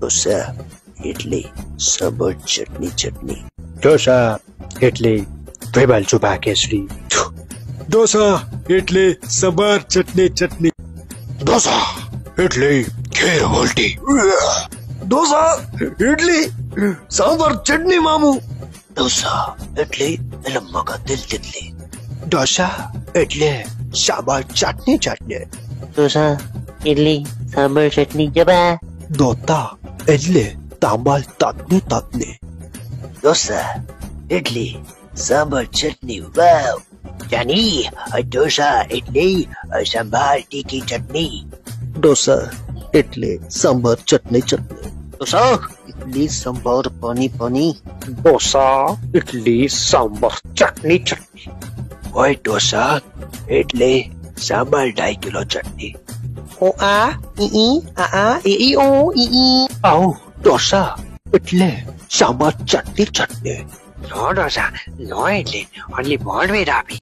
ઢોસા એટલે સાંભર ચટણી ચટણી. ઢોસા એટલે ભેબાલ ચોભા કેસરી. ઢોસા એટલે સંભાર ચટણી ચટણી. ઢોસા એટલે ઘેર વોલ્ટી. ઢોસા એટલે સાંભર ચટણી મામુ. ઢોસા એટલે મગા દિલ તિતલી. ઢોસા એટલે સાંભાર ચટણી ચટણી. ઢોસા એટલે સાંભર ચટણી જબા. દોતા એટલે તાંબાલ તાતને તાતને. ઢોસા એટલે સાંભર ચટણી વાવ. જાની ઢોસા એટલે સંભાર તીખી ચટણી. ઢોસા એટલે સાંભાર ચટણી ચટણી. ઢોસા એટલે સંભાર પાણી પાણી. ઢોસા એટલે સાંભાર ચટણી ચટણી. ઓય ઢોસા એટલે સાંભાર 2.5 કિલો ચટણી. ઓ આ ઈ આ ઈ ઓ ઈ. આવો ઢોસા એટલે સાંભાર ચટણી ચટણી. No, Rosa, no, એટલે only one way, Rabi.